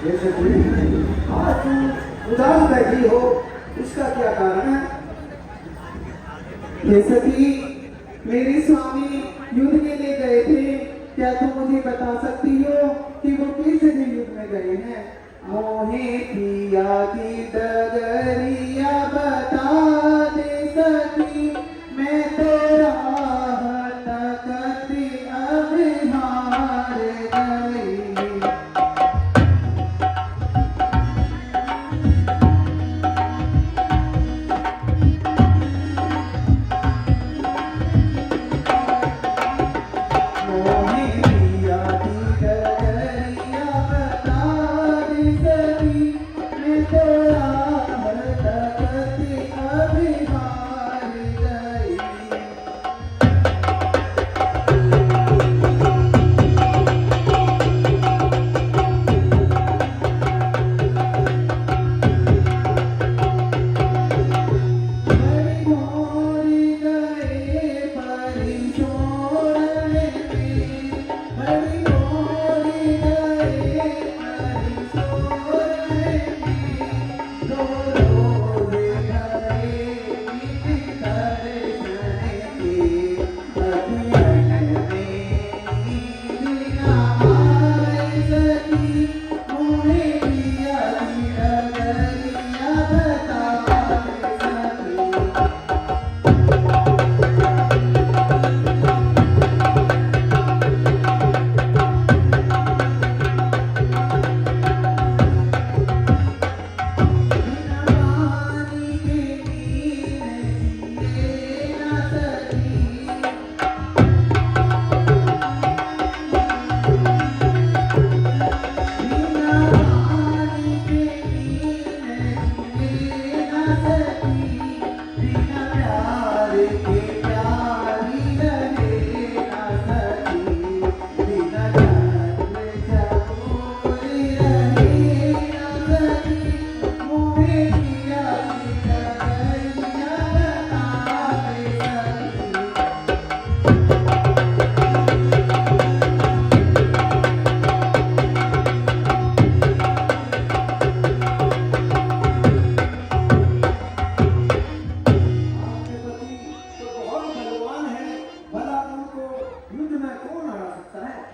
जैसे आज तुम उदास बैठी हो, इसका क्या कारण है? ये सखी, मेरे स्वामी युद्ध के लिए गए थे। क्या तुम मुझे बता सकती हो कि वो किस युद्ध में गए हैं? मोहे पिया की डगरिया बता दे सखी, मैं तेरा तकत अब हार गई।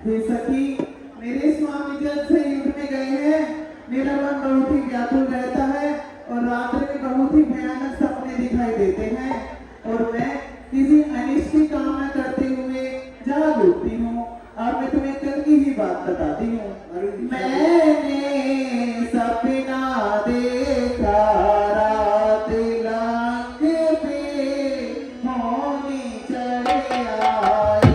हे सखी, मेरे स्वामी जब से युद्ध में गए हैं, मेरा मन बहुत ही व्याकुल रहता है और रात्रि में बहुत ही भयानक सपने दिखाई देते हैं और मैं किसी अनिष्ट कामना करते हुए जाग उठती हूँ। और मैं तुम्हें कल की ही बात बताती हूँ। मैंने सपना देखा रात लांग पे मोनी चढ़ आई।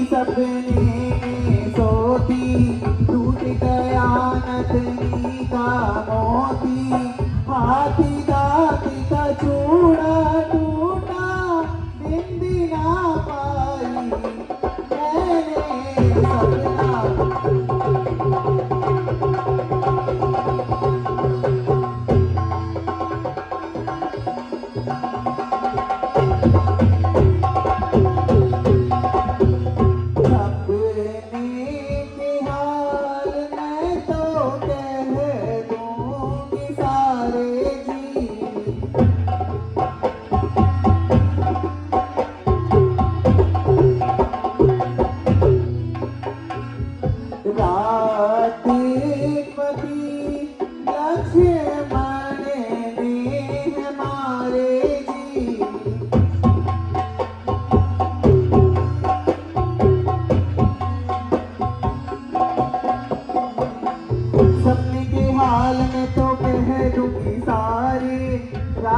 सपने सोती टूट गया नथनी का मोती, हाथी दाती का चूड़ा टूटा बिंदी ना पाई। मैंने सपना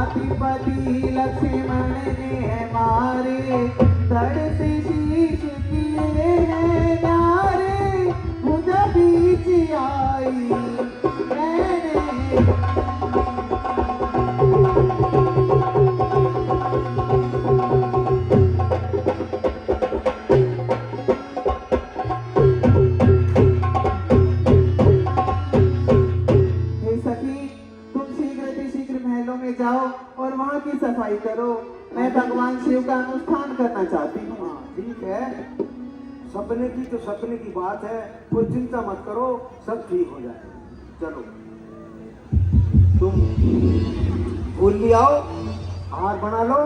हाथी पति लक्ष्मण ने मारे, धड़ से शीश किए हैं नारे, मुझे बीच आई मैंने। जाओ और वहाँ की सफाई करो, मैं भगवान शिव का अनुष्ठान करना चाहती हूँ। हाँ ठीक है, सपने की तो सपने की बात है, कोई चिंता मत करो, सब ठीक हो जाए। चलो तुम फूल ले आओ, हार बना लो,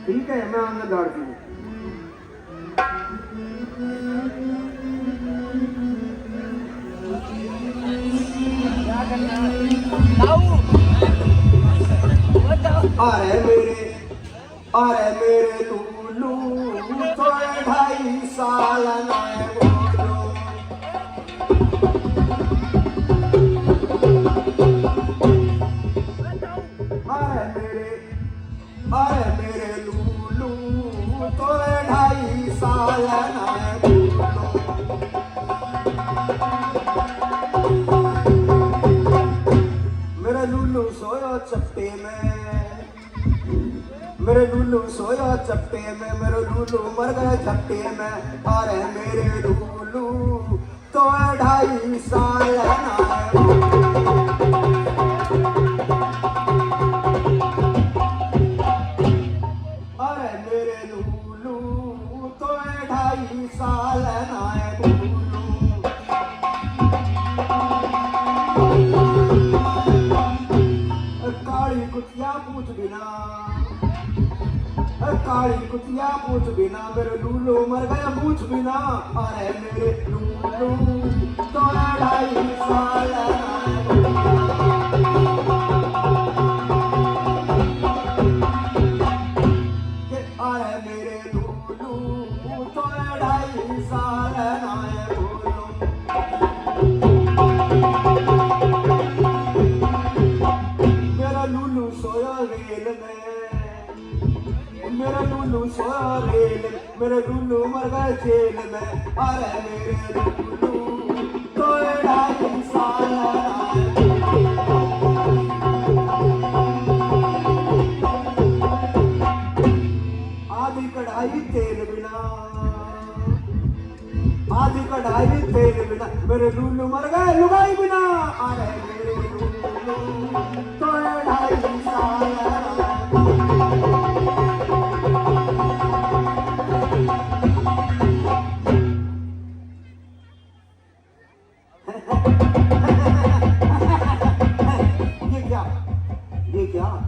ठीक है, मैं अंदर दौड़ती हूँ। अरे मेरे लूलू तो 2.5 साल नए बोलो। अरे मेरे लूलू तो 2.5 साल नए बोलो। मेरा लूलू सोया चप्पे में, मेरे लूलू सोया चप्पे में, मेरे लूलू मर गए झप्पे में। अरे मेरे लूलू तो 2.5 साल नए। अरे मेरे लूलू तो 2.5 साल नए बोलू। काली कुतिया पूछ बिना, काली कुतिया पूछ बिना, मेरे लूलू मर गया पूछ बिना। अरे मेरे लूलू तो 2.5 साल अरे मेरे लूलू तो 2.5 साल नए बोलो। मेरा लूलू सोया रेल में, मेरा लूलू सोया रेल, मेरे लूलू मर गए जेल में। अरे मेरे लूलू तो 2.5 साल आधी कढ़ाई तेल बिना, आधी कढ़ाई तेल बिना, मेरे लूलू मर गए लुगाई बिना। अरे मेरे लूलू तो 2.5 साल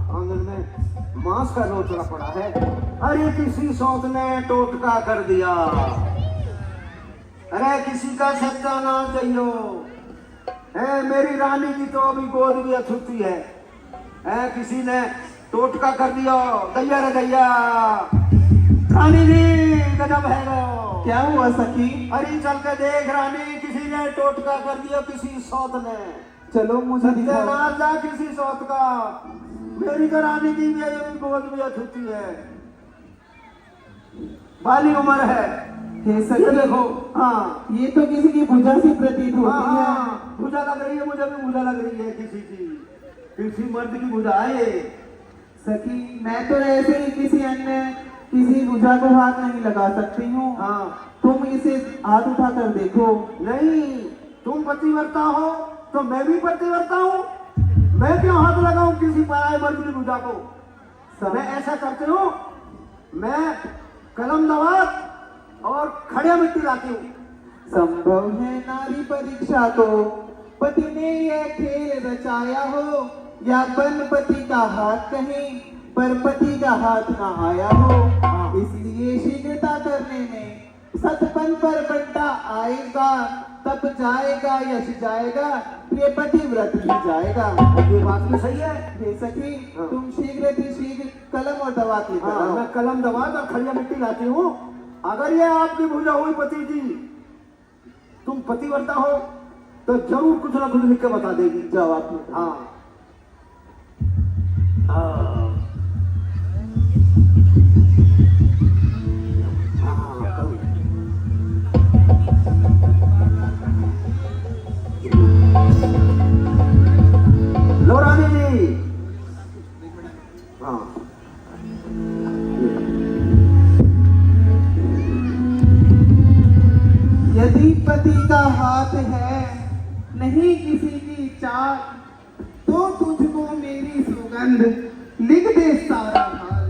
आंगन में मांस का लोचड़ा पड़ा है। अरे किसी सौत ने टोटका कर दिया, अरे किसी का सत्यानाश चाहिए है। मेरी रानी की तो अभी गोद भी अछूती है, किसी ने टोटका कर दिया। दैया रे दैया, रानी जी गजब है रो। क्या हुआ सखी? अरे चल के देख रानी, किसी ने टोटका कर दिया, किसी सौत ने। चलो मुझे दिखाओ। जा किसी सौत का, मेरी तो रानी की भी गोद भी अछूती है, बाली उम्र है। हे सखी देखो, हाँ ये तो किसी की भुजा सी प्रतीत होती है। भुजा लग रही है, मुझे भी भुजा लग रही है, किसी मर्द की भुजा है। सखी मैं तो ऐसे ही किसी भुजा को हाथ नहीं लगा सकती हूँ। हाँ तुम इसे हाथ उठा कर देखो। नहीं, तुम पतिव्रता हो तो मैं भी पतिव्रता हूँ, मैं क्यों हाथ लगाऊं किसी पराये मर्द की भुजा को। मैं ऐसा करती हूँ, मैं कलम दवात और खड़े मिट्टी लाती हूँ। संभव है नारी परीक्षा को पति ने यह खेल रचाया हो, या पति का हाथ कहीं पर पति का हाथ ना आया हो। इसलिए शीघ्रता करने में सतपन पर बंटा आएगा, तब जाएगा यश जाएगा, प्रिय पतिव्रत भी जाएगा। ये बात भी सही है। हे सखी तुम शीघ्र कलम और दवात लेकर आओ। मैं कलम दवात और खड़िया मिट्टी लाती हूँ। अगर ये आपकी भुजा हुई पति जी, तुम पतिव्रता हो तो जरूर कुछ ना कुछ लिख के बता देगी। जवाब हाँ हाथ है नहीं किसी की चाल, तो तुझको मेरी सुगंध लिख दे सारा हाल।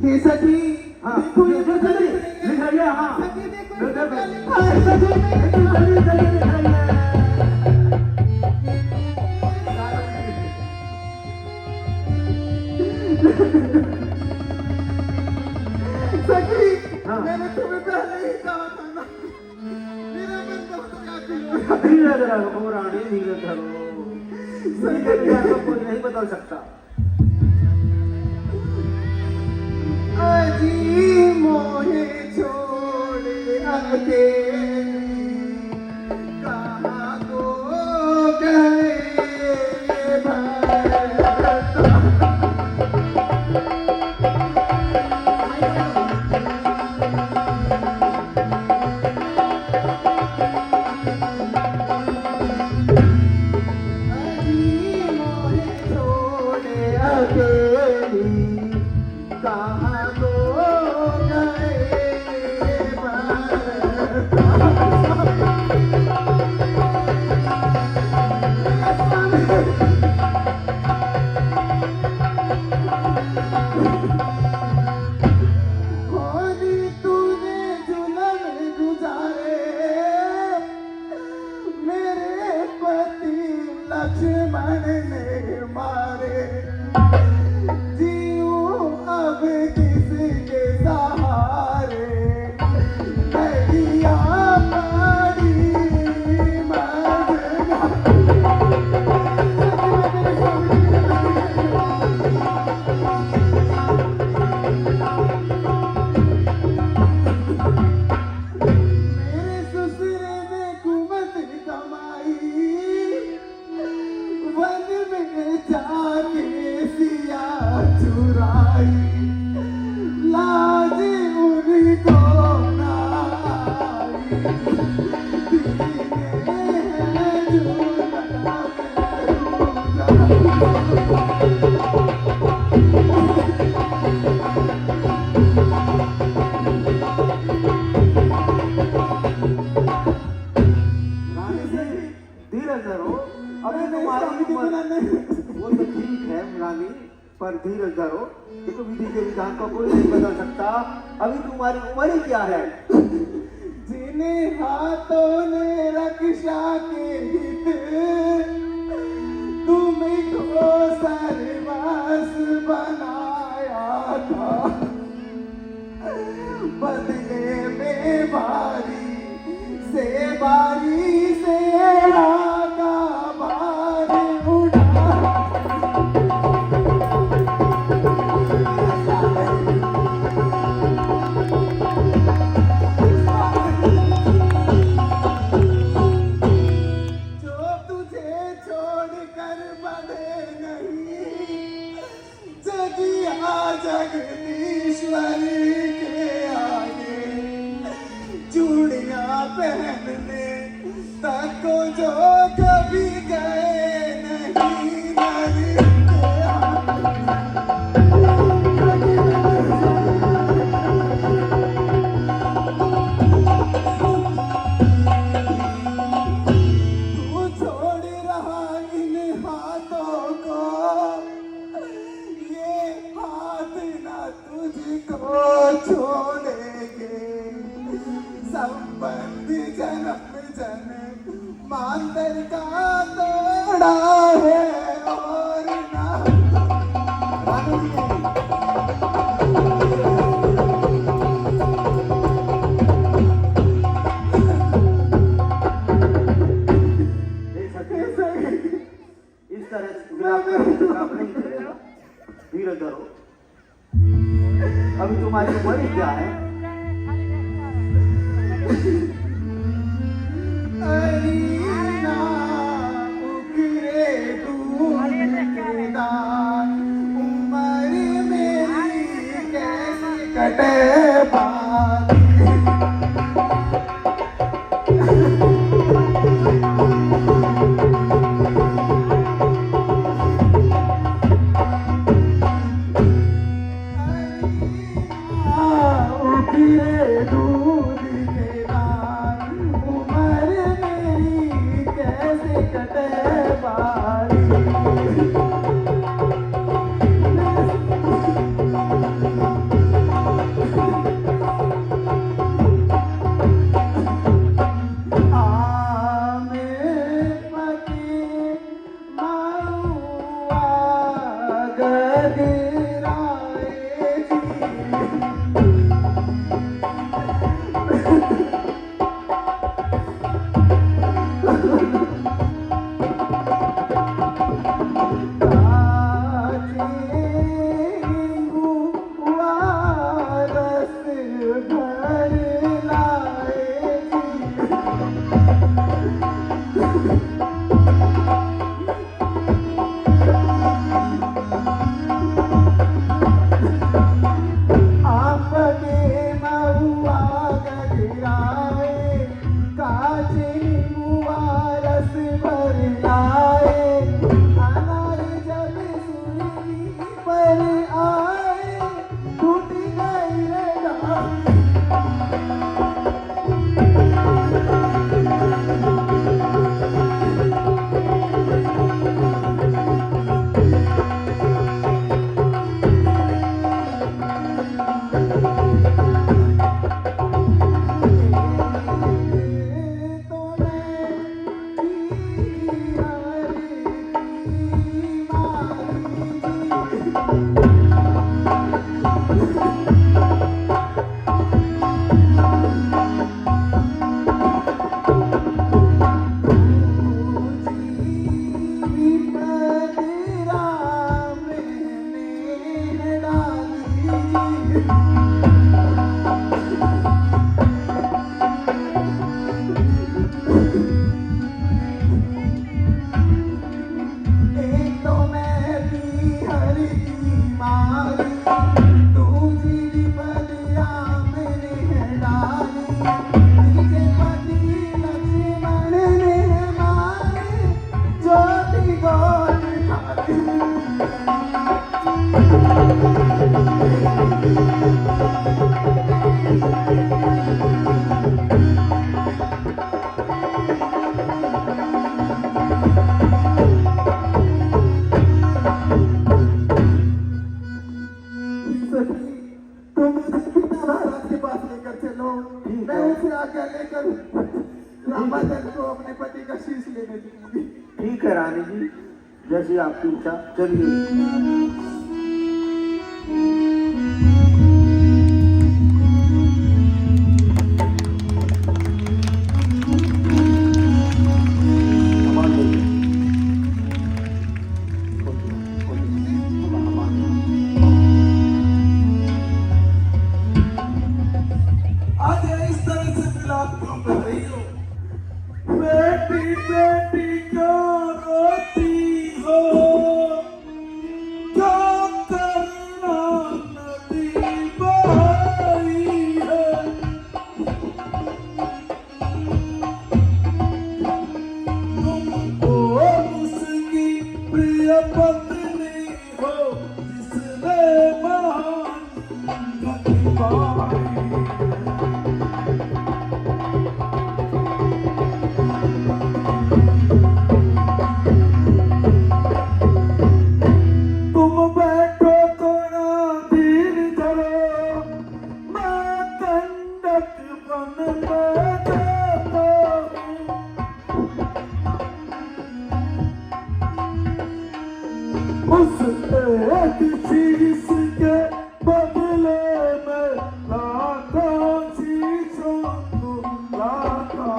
हे सखी हाँ, देखो ये लिख गजल रही है, हाँ। सखी देखो लिख ये रही है। गजल लिखा है सखी मेरे सखी हाँ। मैंने तुम्हें पहले ही कहा था ना, मेरा मन बहुत व्याकुल हो धीरज रखो रानी, धीरज धरो। धीरज बिना तो कोई नहीं बदल सकता। अजी मोहे छोड़ अकेले कहाँ को गए भरता। कहाँ को गए खोदी तूने जुल्म गुजारे मेरे पति लक्ष्मण ने मारे। जीऊं अब किसके सहारे नैया पारी मरना। मेरे ससुरे ने कुमत कमाई वन में जाके सिया चुराई। लाज उनको ना आई दीने हैं झूला रानी जी, धीरज धरो। अभी तुम्हारी उम्र, वो तो ठीक है रानी, पर धीरज धरो। देखो विधि के विधान को कोई नहीं बदल सकता। अभी तुम्हारी उम्र ही क्या है? जिन्हें हाथों ने रक्षा के हित तुमको सर्वस बनाया था, बदले में बारी से आगा बार उड़ा। जो तुझे छोड़कर बढ़े नहीं जगिया जगदीश्वरी के आगे। चूड़ियां पहनने तक को जो कभी गए नहीं नरी के आगे। तू छोड़ रहा इन हाथों को, ये हाथ ना तुझको छोड़ेंगे। संबंध जन्म जन्म मांतर का तोड़ा है और ना। देख सकते हैं, इस तरह से विलाप करने से काम नहीं चलेगा। धीरज धरो। अभी तुम्हारी उम्र ही क्या है? अरीना उकरे दूरदार उम्र मेरी कैसे कटे बात। उकरे दूध के दार उम्र ठगराए जी। ठीक है रानी जी, जैसी आपकी इच्छा। चलिए। बेटी बेटी क्यों रोती हो, क्यों करना नदी बहाई है। तुम वो उसकी प्रिय पत्नी हो जिसने महान नदी बहाई है। उस एक चीज के बदले में लाखों चीजों को लाता।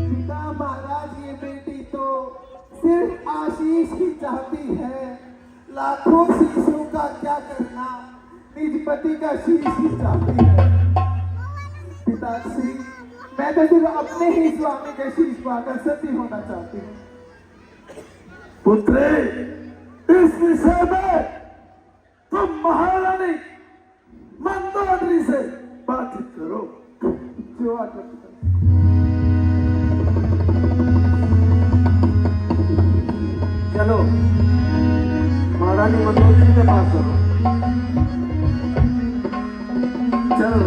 पिता महाराज, ये बेटी तो सिर्फ आशीष ही चाहती है, लाखों शीशों का क्या करना, निज पति का शीश ही चाहती है। पिताश्री, मैं तो सिर्फ अपने ही स्वामी के शीश पाकर सती होना चाहती हूँ। पुत्री, इस विषय में तुम महारानी मंदोदरी से बातचीत करो। जो आज्ञा पिता। चलो महारानी मंदोदरी के पास चलो। चलो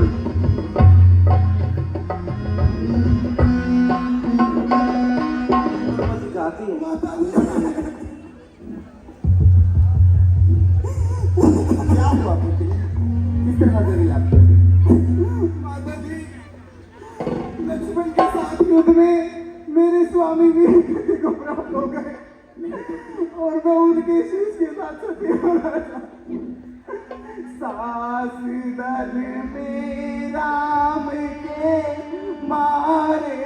जाती हूँ। क्या हुआ पुत्री, किस तरह से याद कर? स्वामी भी को प्राप्त हो गए और मैं उनके शीश के साथ सती हो रहा था। सास दल में राम के मारे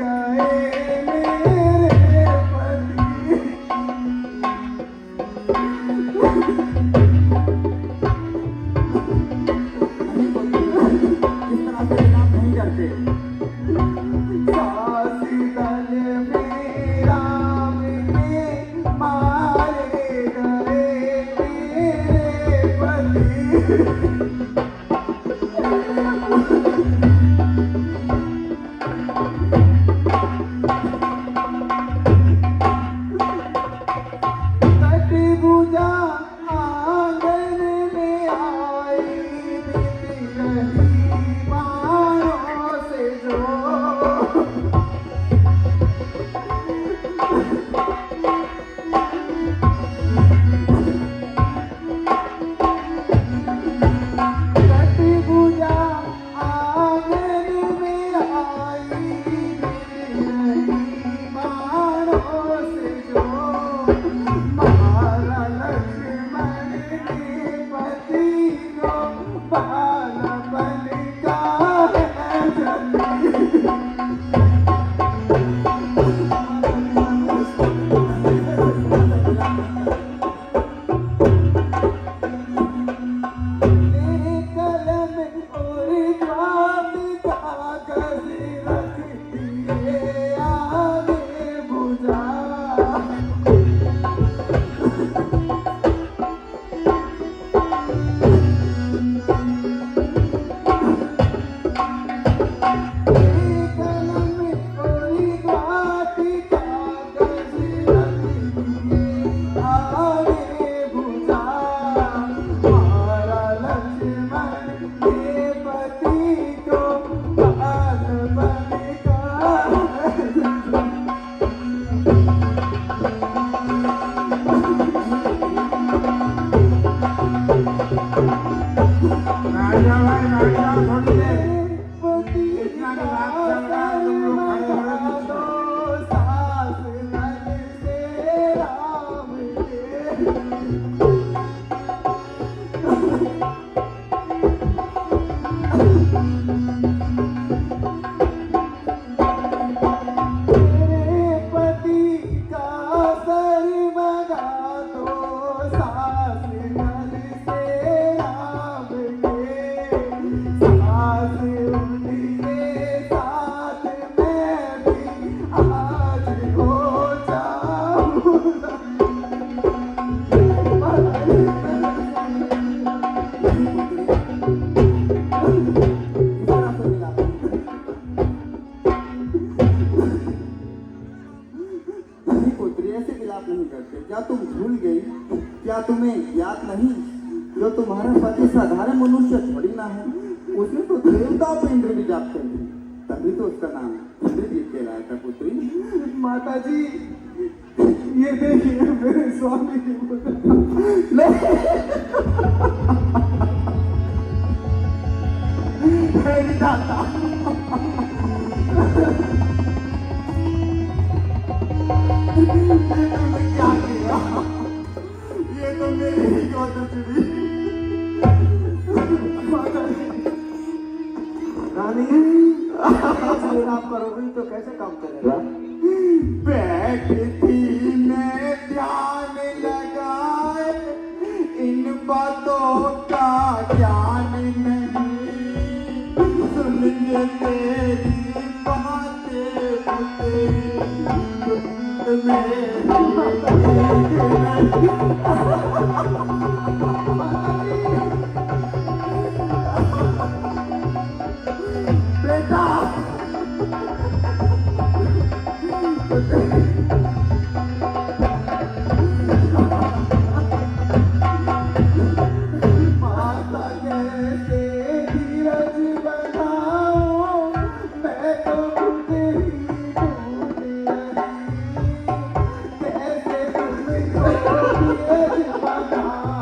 गए मेरे पति। इस तरह से नाम नहीं करते। सास दल में राम के मारे गए मेरे पति। कटभुजा आंगन में आई बीती रही बाणों से जो। कटभुजा आंगन में आई बीती रही बाणों से जो। मारा लक्ष्मण के पति को बाल बन का है जली। मेरे कलम और द्वार कागज रख दिए आगे बुझा। राजा भाई राजा थोड़ी देर इतना तो रात चल रहा है, तुम लोग खड़े हो रहे बीच में। सास नल से राम के। मेरे पति का सर मगा दो सास नल से राम के। सास उनके साथ मैं भी आज हो जाऊंगा। नहीं पुत्री, ऐसे विलाप नहीं करते। क्या तुम भूल गई? क्या तुम्हें याद नहीं जो तुम्हारा पति साधारण मनुष्य थोड़ी ना है। उसने तो देवताओं पे इंद्र भी जाप कर दी, तभी तो उसका नाम इंद्रजीत कहलाया था पुत्री। माता जी ये देखिए मेरे स्वामी की मेरी दाता। क्या किया? ये तो मेरी ही गौतम चुनी। रानी आप करोगी तो कैसे काम चलेगा? बैठती मैं ध्यान लगाए इन बातों का ज्ञान नहीं। सुनिए तेरी बातें बेटा माता जैसे धीरज बनाओ मैं तो खुद ही भूल रही। कैसे तुमको धीरज बनाओ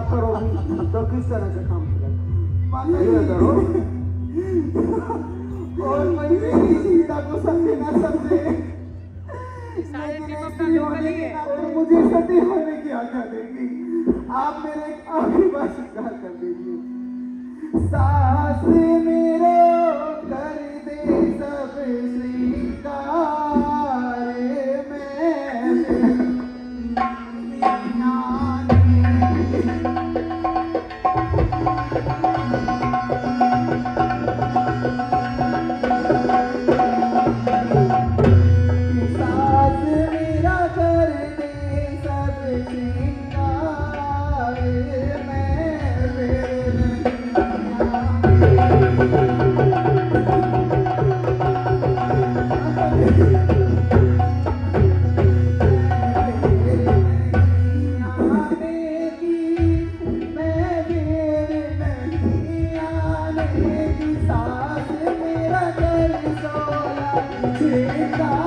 करोगी तो किस तरह से काम करेगा? माता धीरे जी, करो। और मैं मेरी सीता को समझे ना समझे, लेकिन स्त्री होने के नाते मुझे सती होने की आज्ञा देगी। आप मेरे एक आखिरी बार स्वीकार कर दीजिए। सास मेरो कर दे सब श्रृंगार,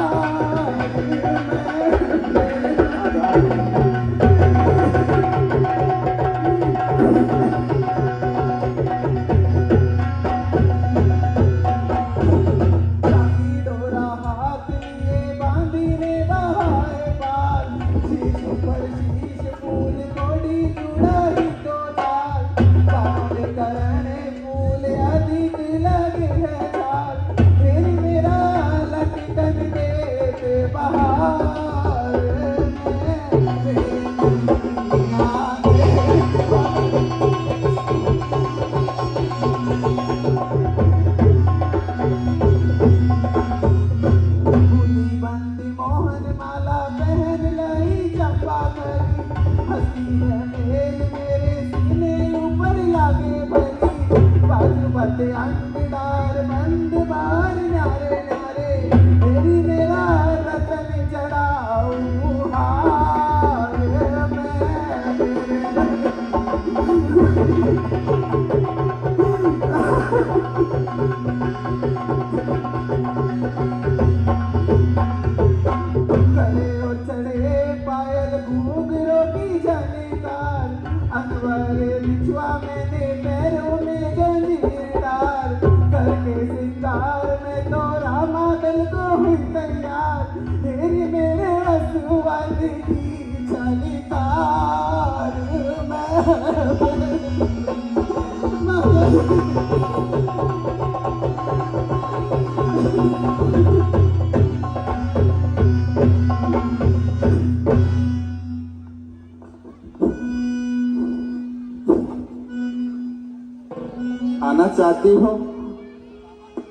आना चाहती हो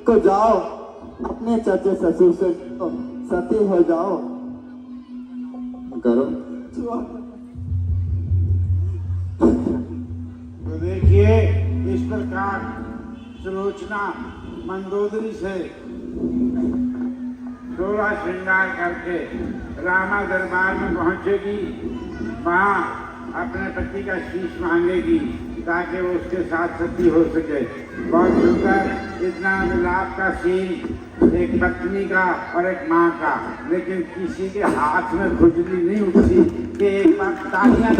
तो जाओ, अपने चाचे ससुर से सती हो जाओ। करो तो देखिए, इस प्रकार सुलोचना मंदोदरी से 16 श्रृंगार करके रामा दरबार में पहुंचेगी। वहाँ अपने पति का शीश मांगेगी ताकि वो उसके साथ सती हो सके। बहुत सुंदर इतना मिलाप का सीन, एक पत्नी का और एक माँ का, लेकिन किसी के हाथ में खुजली नहीं उठती कि एक बार तालियां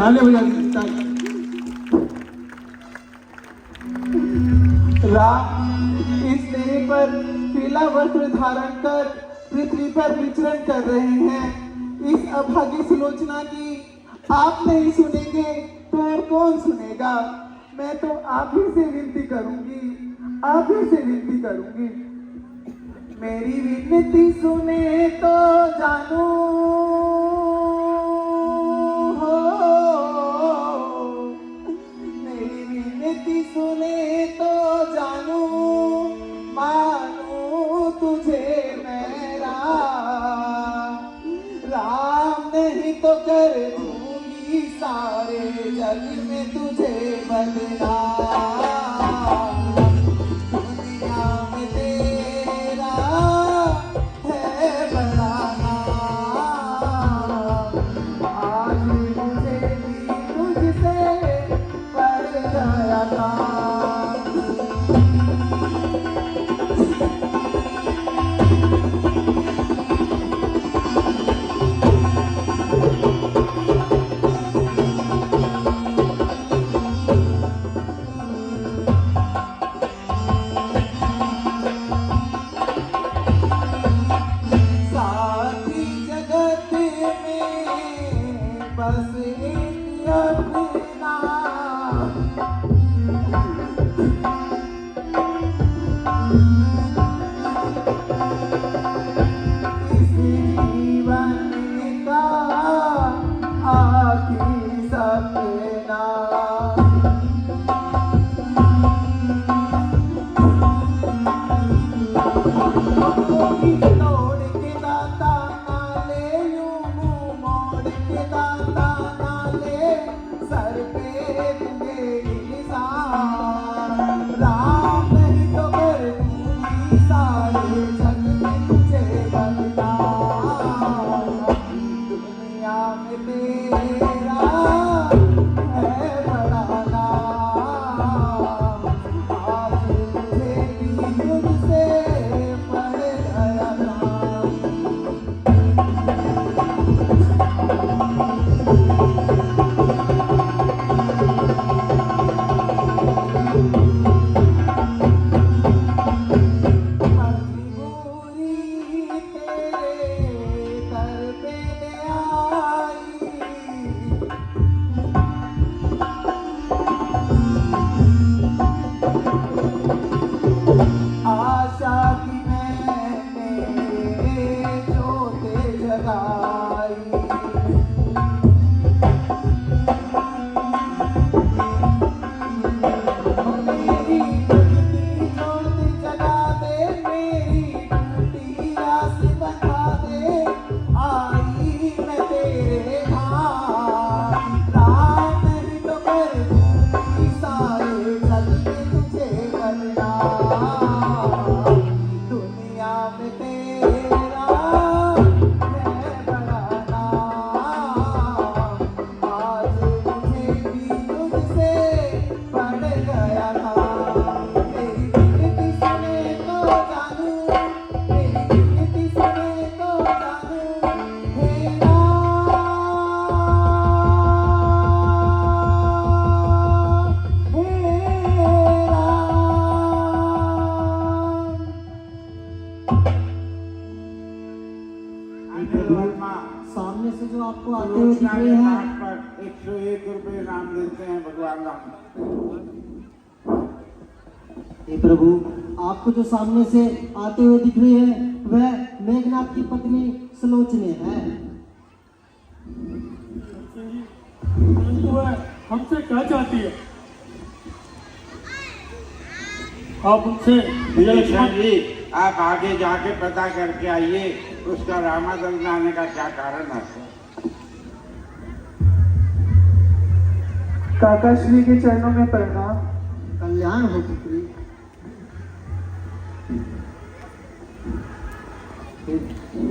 राम इस देह पर पीला वस्त्र धारण कर पृथ्वी पर विचरण कर रहे हैं। इस अभागी सुलोचना की आप नहीं सुनेंगे तो और कौन सुनेगा? मैं तो आप ही से विनती करूंगी, आप ही से विनती करूंगी। मेरी विनती सुने तो जानू हो, मेरी विनती सुने तो जानू, मानू तुझे मेरा राम, नहीं तो कर दूंगी सारे जग में तुझे बदनाम। दुनिया में तेरा है बड़ा नाम, आज मुझे भी तुझसे पड़ गया काम। इस जीवन का आखिरी सपना तोड़ के दाता ना ले यूं मुंह मोड़ के दाता ना ले सर पे मेरी निशान राम नहीं तो कर दूंगी सारे जग में तुझे बदनाम दुनिया में तेरा है बड़ा नाम आज मुझे भी तुझसे पड़ गया नाम मजबूरी तेरे दर पे आई आशा की मैंने जोते जगाई मेरी टूटी जोत जगा दे मेरी टूटी आस बता दे आई मैं तेरे धाम राम नहीं तो कर दूंगी सारे जग में तुझे बदनाम दुनिया में तेरा है बड़ा नाम आज मुझे भी तुझसे पड़ गया नाम तेरी विनती सुने तो जानू तेरी विनती सुने तो जानू हे अनिल वर्मा सामने से जो आपको आते हुए दिख सुलोचना रहे के हैं पाठ पर 101 रुपए इनाम देते हैं भगवान राम। हे प्रभु, आपको जो सामने से आते हुए दिख रही है वह मेघनाथ की पत्नी सुलोचना है। परंतु वह हमसे क्या चाहती है? आप उनसे विजय जी आप आगे जाके पता करके आइए उसका रामादल में आने का क्या कारण है। काका श्री के चरणों में प्रणाम कल्याण हो पुत्री।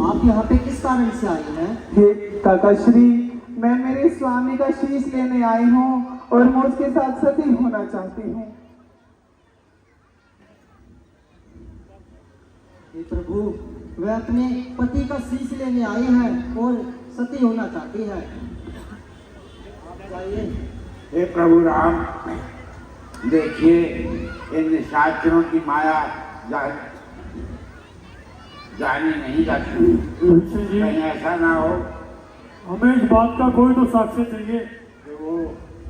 आप यहाँ पे किस कारण से आई हैं? हे काका श्री मैं मेरे स्वामी का शीश लेने आई हूँ और मैं उसके साथ सती होना चाहती हूँ। हे प्रभु, वह अपने पति का शीश लेने आई है और सती होना चाहती है। आप जाइए। हे प्रभु राम देखिए इन निशाचरों की माया जानी नहीं जाती तुलसी जी, कहीं ऐसा ना हो हमें इस बात का कोई तो साक्ष्य चाहिए। कि वो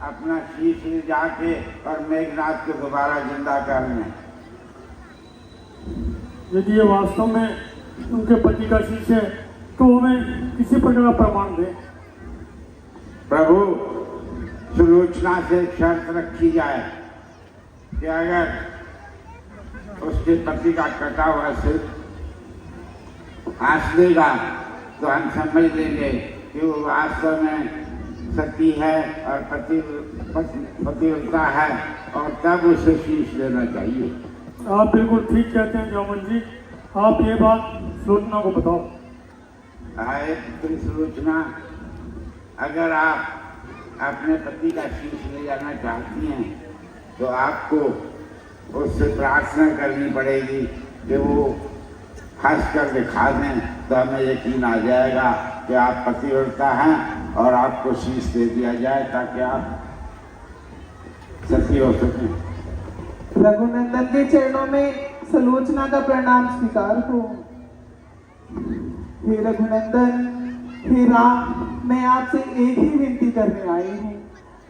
अपना शीश ले जाके और मेघनाथ को दोबारा जिंदा कर लें। यदि ये वास्तव में उनके पति का शीश है तो हमें किसी प्रकार का प्रमाण दे। प्रभु सुलोचना से एक शर्त रखी जाए कि अगर उसके पति का कटा हुआ सिर हंस देगा तो हम समझ लेंगे कि वो वास्तव में सती है और पतिव्रता है और तब उसे शीश लेना चाहिए। आप बिल्कुल ठीक कहते हैं जौमन जी, आप ये बात सुलोचना को बताओ। आए पुत्री सुलोचना अगर आप अपने पति का शीश ले जाना चाहती हैं तो आपको उससे प्रार्थना करनी पड़ेगी कि वो हंस कर दिखा दें तो हमें यकीन आ जाएगा कि आप पतिव्रता हैं और आपको शीश दे दिया जाए ताकि आप सती हो सकें। रघुनंदन के चरणों में सुलोचना का प्रणाम स्वीकार हो। हे रघुनंदन, हे राम, मैं आपसे एक ही विनती करने आई हूँ।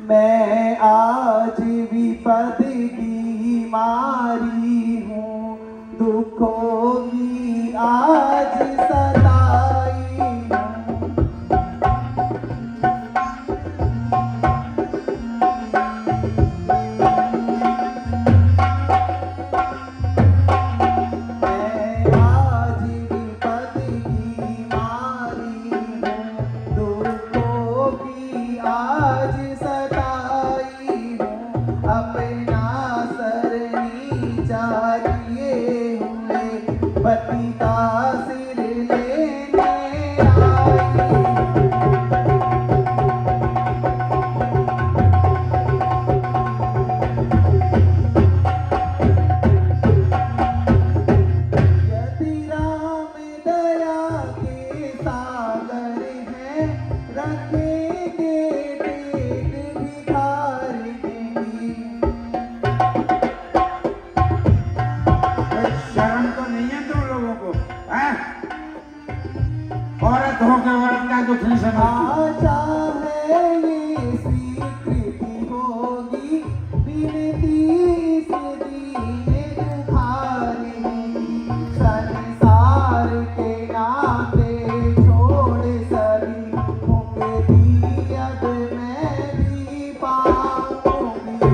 मैं आज विपद की मारी हूँ, पति का सिर लेने आई। यदि राम दया के सागर हैं, रखेंगे पेट भिखारी नहीं। शर्म तो नहीं है तुम लोगों को, हैं? औरत होकर औरत का कुछ नहीं समझती। आशा है ये स्वीकृति होगी, विनती इस दीन दुखारिणी। संसार के नाते छोड़ सभी मुक्ति अब मैं भी पाऊंगी।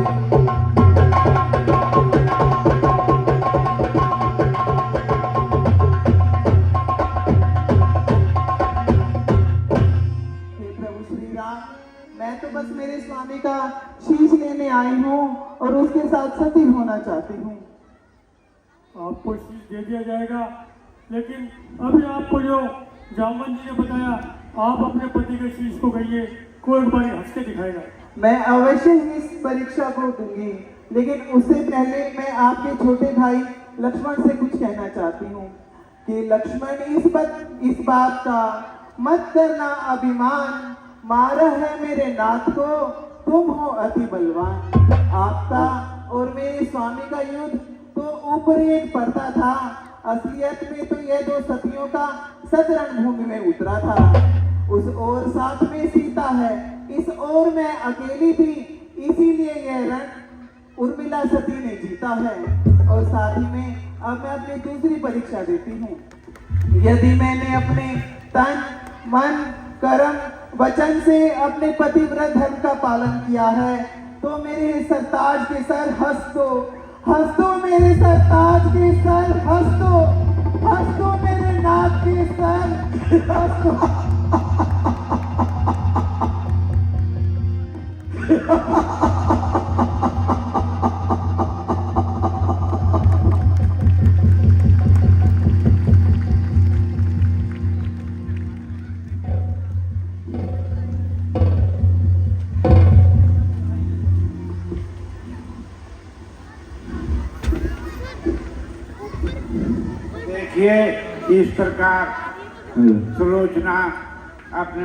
हे प्रभु श्री राम, मैं तो बस मेरे स्वामी का शीश लेने आई हूँ और उसके साथ सती होना चाहती हूँ। आपको शीश दे दिया जाएगा, लेकिन अभी आपको जो जामवन जी ने बताया, आप अपने पति के शीश को कहिए, कोई एक बार हंस के दिखाएगा। मैं अवश्य ही इस परीक्षा को दूंगी, लेकिन उससे पहले मैं आपके छोटे भाई लक्ष्मण से कुछ कहना चाहती हूँ कि लक्ष्मण इस बात का मत करना अभिमान, मारा है मेरे नाथ को तुम हो अति बलवान। आपका और मेरे स्वामी का युद्ध तो ऊपर एक पड़ता था, असलियत में तो यह दो सतियों का सत रणभूमि में उतरा था। उस ओर साथ में सीता है, इस ओर मैं अकेली थी, इसीलिए यह रण उर्मिला सती ने जीता है। और साथ ही में अब मैं अपनी दूसरी परीक्षा देती हूँ। यदि मैंने अपने तन मन कर्म वचन से अपने पतिव्रत धर्म का पालन किया है, तो मेरे सरताज के सर हंस दो मेरे सरताज के सर हंस दो मेरे नाथ के सर हंस दो। देखिए इस प्रकार सुलोचना अपने